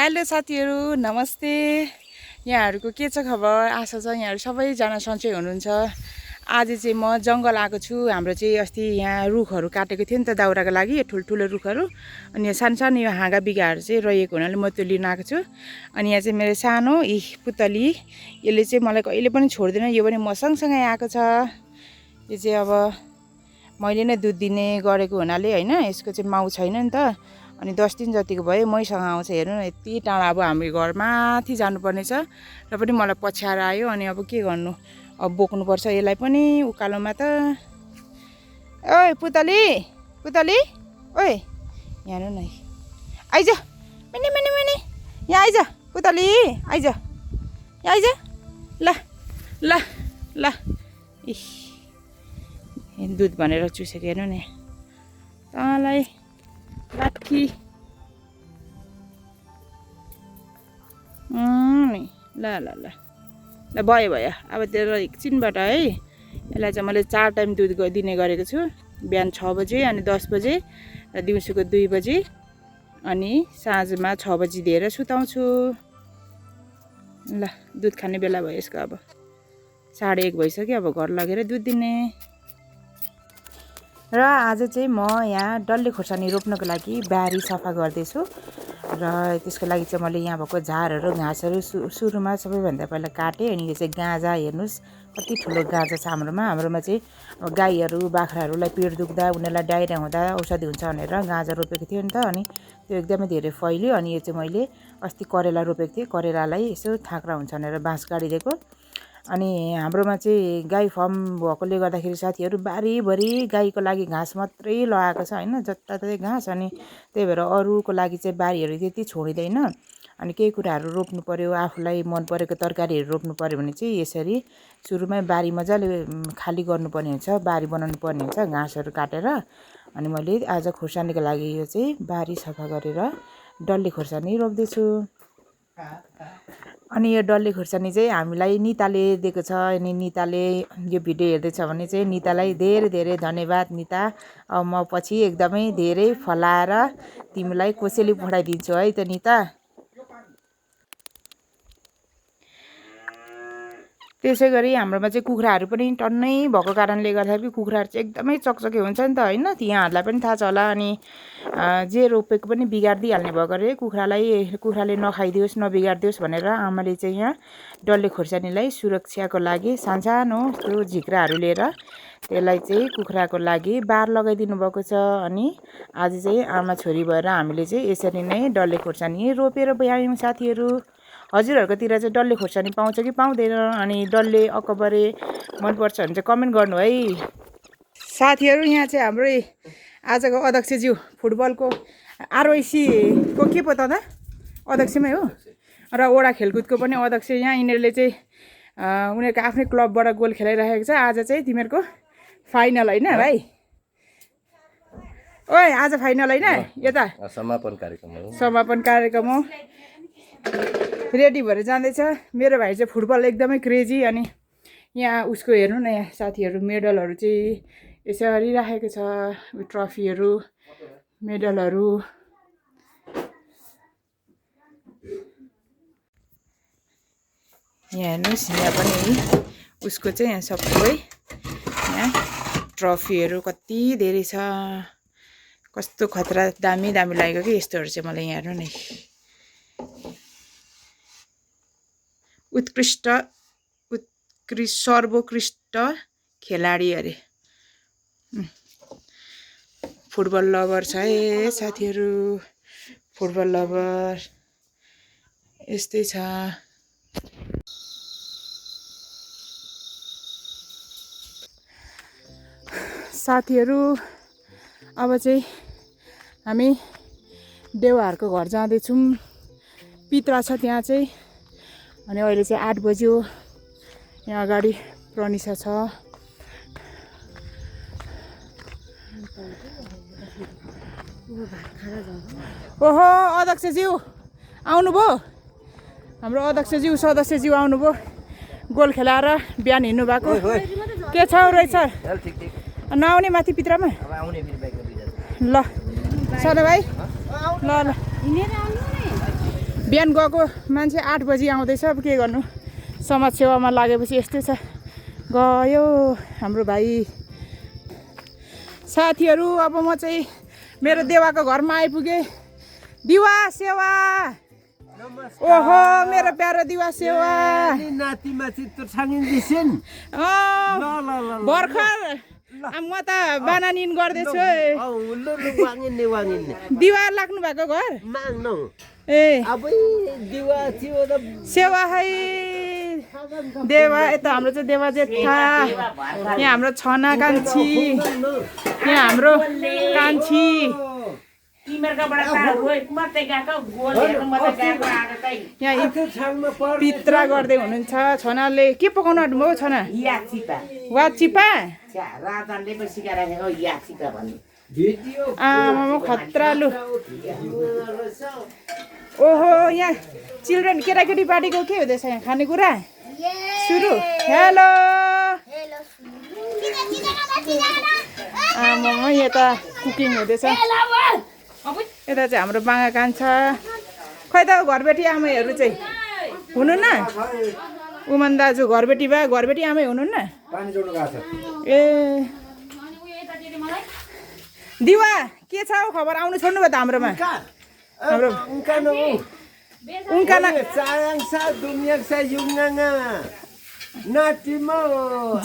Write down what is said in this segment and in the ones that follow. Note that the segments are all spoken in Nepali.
हेलो साथीहरू नमस्ते। यहाँहरूको के छ खबर? आशा छ यहाँहरू सबैजना सन्चै हुनुहुन्छ। आज चाहिँ म जङ्गल आएको छु। हाम्रो चाहिँ अस्ति यहाँ रुखहरू काटेको थियो नि त दाउराको लागि, ठुल्ठुलो रुखहरू। अनि यहाँ सानो सानो यो हाँगा बिगाहरू चाहिँ रहेको हुनाले म त्यो लिन आएको छु। अनि यहाँ चाहिँ मेरो सानो पुतली, यसले चाहिँ मलाई कहिले पनि छोड्दैन। यो पनि म सँगसँगै आएको छ। यो चाहिँ अब मैले नै दुध दिने गरेको हुनाले होइन, यसको चाहिँ माउ छैन नि त। अनि 10 दिन जतिको भयो मैसँग आउँछ। हेर्नु न यति टाढा, अब हाम्रो घर माथि जानुपर्ने छ र पनि मलाई पछ्याएर आयो। अनि अब के गर्नु, अब बोक्नुपर्छ यसलाई पनि उकालोमा त। ओइ पुतली पुतली, ओइ यहाँ हेर्नु न, आइज मिनी मिनी मिनी, यहाँ आइज पुतली, आइज यहाँ आइज। ल ल ल, दुध भनेर चुसेको हेर्नु नि तँलाई लाठी। ल ल ल ल, भयो भयो। अब तेरो एकछिनबाट है, यसलाई चाहिँ मैले 4 टाइम दुध दिने गरेको छु। बिहान 6 बजे, अनि 10 बजे, र दिउँसोको 2 बजे, अनि साँझमा 6 बजी दिएर सुताउँछु। ल दुध खाने बेला भयो यसको। अब 1:30 भइसक्यो। अब घर लगेर दुध दिने। र आज चाहिँ म यहाँ डल्ले खोर्सानी रोप्नको लागि बारी सफा गर्दैछु। र त्यसको लागि चाहिँ मैले यहाँ भएको झारहरू घाँसहरू सुरुमा सबैभन्दा पहिला काटेँ। अनि यो चाहिँ गाँजा हेर्नुहोस् कति ठुलो गाँजा छ हाम्रोमा चाहिँ अब गाईहरू बाख्राहरूलाई पेट दुख्दा उनीहरूलाई डाइरिया हुँदा औषधि हुन्छ भनेर गाँजा रोपेको थियो नि त। अनि त्यो एकदमै धेरै फैल्यो। अनि यो चाहिँ मैले अस्ति करेला रोपेको थिएँ। करेलालाई यसो थाक्रा हुन्छ भनेर बाँस गाडिदिएको। अनि हाम्रोमा चाहिँ गाई फार्म भएकोले गर्दाखेरि साथीहरू बारीभरि गाईको लागि घाँस मात्रै लगाएको छ होइन, जताततै घाँस। अनि त्यही भएर अरूको लागि चाहिँ बारीहरू त्यति छोडिँदैन। अनि केही कुराहरू रोप्नु पर्यो, आफूलाई मन परेको तरकारीहरू रोप्नु पर्यो भने चाहिँ यसरी सुरुमै बारी मजाले खाली गर्नुपर्ने हुन्छ, बारी बनाउनु पर्ने हुन्छ घाँसहरू काटेर। अनि मैले आज खोर्सानीको लागि यो चाहिँ बारी सफा गरेर डल्ले खोर्सानी रोप्दैछु। अनि यो डल्ले खोर्सानी चाहिँ हामीलाई निताले दिएको छ। अनि निताले यो भिडियो हेर्दैछ भने चाहिँ नितालाई धेरै धेरै धन्यवाद निता। अब म पछि एकदमै धेरै फलाएर तिमीलाई कोसेली पठाइदिन्छु है त निता। त्यसै गरी हाम्रोमा चाहिँ कुखुराहरू पनि टन्नै भएको कारणले गर्दाखेरि कुखुराहरू चाहिँ एकदमै चकचके हुन्छ नि त होइन, यहाँहरूलाई पनि थाहा छ होला। अनि जे रोपेको पनि बिगारिदिइहाल्ने भएको अरे कुखुराले नखाइदियोस् नबिगारिदियोस् भनेर आमाले चाहिँ यहाँ डल्ले खोर्सानीलाई सुरक्षाको लागि सानसानो त्यो झिक्राहरू लिएर त्यसलाई चाहिँ कुखुराको लागि बार लगाइदिनु भएको छ। अनि आज चाहिँ आमा छोरी भएर हामीले चाहिँ यसरी नै डल्ले खोर्सानी रोपेर ब्यायौँ साथीहरू। हजुरहरूकोतिर चाहिँ डल्ले खोर्सानी पाउँछ कि पाउँदैन? अनि डल्ले अकबरे मनपर्छ भने चाहिँ कमेन्ट गर्नु है साथीहरू। यहाँ चाहिँ हाम्रो आजको अध्यक्षज्यू फुटबलको आरओसी को के पो त अध्यक्षमै हो, र वडा खेलकुदको पनि अध्यक्ष यहाँ। यिनीहरूले चाहिँ उनीहरूको आफ्नै क्लबबाट गोल खेलाइरहेको छ। आज चाहिँ तिमीहरूको फाइनल होइन भाइ? ओए आज फाइनल होइन? यता समापन कार्यक्रम हो, रेडी भएर जाँदैछ। मेरो भाइ चाहिँ फुटबल एकदमै क्रेजी। अनि यहाँ उसको हेर्नु न, यहाँ साथीहरू मेडलहरू चाहिँ यसरी राखेको छ, ट्रफीहरू मेडलहरू। यहाँ हेर्नुहोस्, यहाँ पनि उसको चाहिँ यहाँ सबै यहाँ ट्रफीहरू कति धेरै छ। कस्तो खतरा दामी दामी लागेको कि यस्तोहरू चाहिँ मलाई। यहाँ हेर्नु नि, सर्वोत्कृष्ट खेलाडी अरे। फुटबल लभर छ है साथीहरू, फुटबल लभर यस्तै छ। साथीहरू अब चाहिँ हामी देवाहरूको घर जाँदैछौँ। पित्रा छ त्यहाँ चाहिँ। अनि अहिले चाहिँ 8 बज्यो। यहाँ अगाडि प्रनिसा छ। ओहो अध्यक्षज्यू आउनुभयो, हाम्रो अध्यक्षज्यू सदस्यज्यू आउनुभयो। गोल खेलाएर बिहान हिँड्नु भएको। के छ रहेछ? नआउने माथि पित्रमा? ल सधैँ भाइ, ल ल बिहान गएको मान्छे 8 बजी आउँदैछ अब के गर्नु समाजसेवामा लागेपछि यस्तै छ गयो हाम्रो भाइ साथीहरू अब म चाहिँ मेरो देवाको घरमा आइपुगेँ दिवा सेवा ओहो मेरो प्यारो दिवा सेवा नातिमा चित्त छानिदिसिन् भर्खर म त बानानिन गर्दैछु दिवा लाग्नु भएको घर ए सेवा है देवा यता हाम्रो चाहिँ देवा जेठा यहाँ हाम्रो छना कान्छी यहाँ हाम्रो कान्छी यहाँ पित्रा गर्दै हुनुहुन्छ छनाले के पकाउनु आँट्नुभयो छना वाचिपा आमा खतरालु ओहो यहाँ चिल्ड्रेन केटाकेटी पार्टीको के हुँदैछ यहाँ खानेकुरा सुरु हेलो आमा यता कुकिङ हुँदैछ यता चाहिँ हाम्रो बाँगा कान्छा खै त घरबेटी आमैहरू चाहिँ हुनुहुन्न उमन दाजु घरबेटी भए घरबेटी आमै हुनुहुन्न ए दिवा के छ हौ खबर आउनु छोड्नु भयो त हाम्रोमा हाम्रो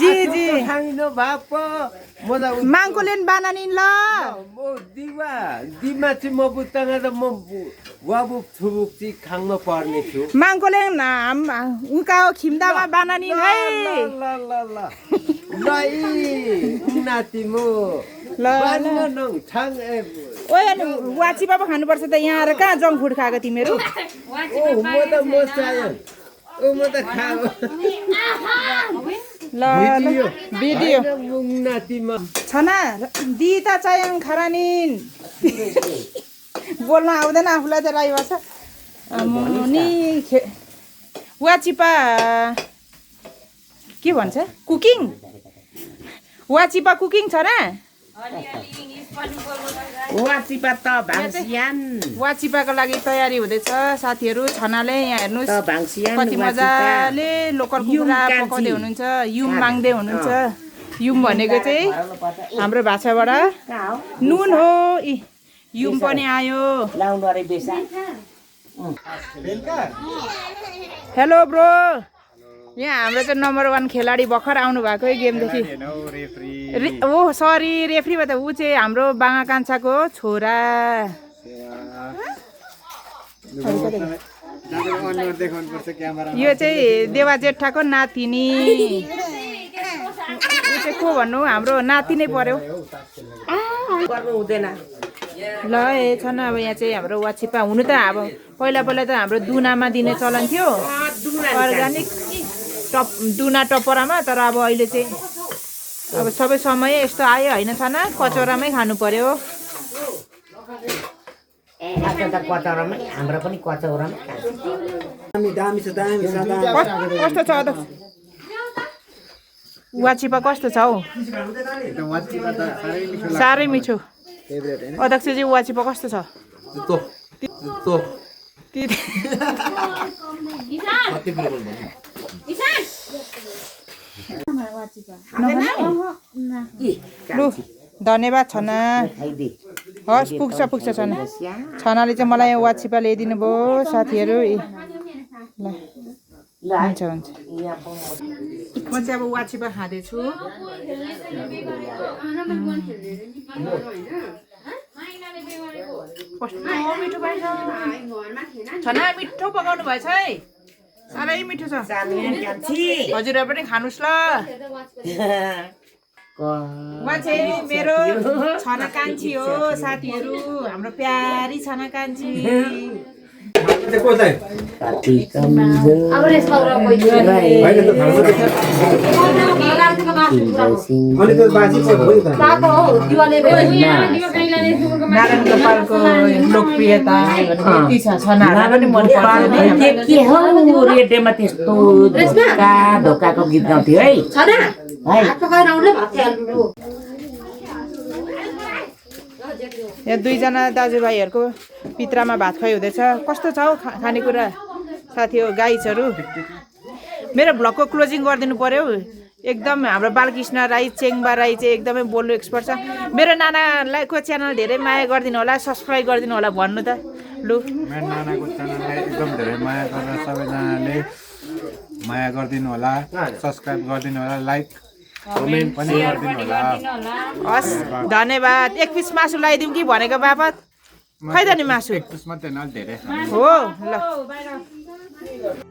जी जी माङ्कोलेन बानानिन ल दिमा चाहिँ म बुत्ताङ त म वाबुक थुबुक चाहिँ खाङ्न पर्ने छु माङ्कोलेन उका हो खिम्दामा बानानिन है नाति म ल ओए अनि वाचिपा पो खानुपर्छ त यहाँ आएर कहाँ जङ्क फुड खाएको तिमीहरू ल भिडियो छना दिता चायाङ खरानिन बोल्न आउँदैन आफूलाई त राई भाषा नि वाचिपा के भन्छ कुकिङ वाचिपा कुकिङ छ र वाचिपा त भाङसियान वाचिपाको लागि तयारी हुँदैछ साथीहरू छनाले यहाँ हेर्नुहोस् कति मजाले लोकल कुखुरा पकाउँदै हुनुहुन्छ युम माग्दै हुनुहुन्छ युम भनेको चाहिँ हाम्रो भाषाबाट नुन हो युम पनि आयो हेलो ब्रो यहाँ हाम्रो चाहिँ नम्बर 1 खेलाडी भर्खर आउनु भएको है गेमदेखि ओ सरी रेफ्री त ऊ चाहिँ हाम्रो बाँगा कान्छाको छोरा यो चाहिँ देवा जेठाको नातिनी ऊ चाहिँ को भन्नु हाम्रो नाति नै पर्यो ल ए छ न अब यहाँ चाहिँ हाम्रो वाचिपा हुनु त अब पहिला त हाम्रो दुनामा दिने चलन थियो अर्गानिक दुना टपरामा तर अब अहिले चाहिँ अब सबै समय यस्तो आयो होइन छैन कचौरामै खानु पर्यो कस्तो छ वाचिपा कस्तो छ हौ साह्रै मिठो अध्यक्षजी वाचिपा कस्तो छ लु धन्यवाद छना हस् पुग्छ छना छनाले चाहिँ मलाई वाचिपा ल्याइदिनु भयो साथीहरू ल हुन्छ म चाहिँ अब वाचिपा खाँदैछु मिठो भएछ छना मिठो पकाउनु भएछ है साह्रै मिठो छ हजुरहरू पनि खानुहोस् ल उहाँ चाहिँ मेरो छना कान्छी हो साथीहरू हाम्रो प्यारी छना कान्छी नारायण गोपालको लोकप्रियता यति छ छनालाई पनि मन पर्छ के हो रेडियोमा त्यस्तो धोकाको गीत गाउँथ्यो है यहाँ दुईजना दाजुभाइहरूको पित्रामा भात खुवाइ हुँदैछ कस्तो छ हौ खानेकुरा साथी हो गाइजहरू मेरो भ्लगको क्लोजिङ गरिदिनु पर्यो एकदम हाम्रो बालकृष्ण राई चेङ्बा राई चाहिँ एकदमै बोल्नु एक्सपर्ट छ मेरो नानालाई को च्यानल धेरै माया गरिदिनु होला सब्सक्राइब गरिदिनु होला भन्नु त लु मेरो नानाको च्यानललाई एकदम धेरै माया गरेर सबैजनाले माया गरिदिनु होला सब्सक्राइब गरिदिनु होला लाइक कमेन्ट पनि गरिदिनु होला हस् धन्यवाद एक पिस मासु लगाइदिउँ कि भनेको बापत खै त नि मासु एक पिस मात्रै न धेरै हो ल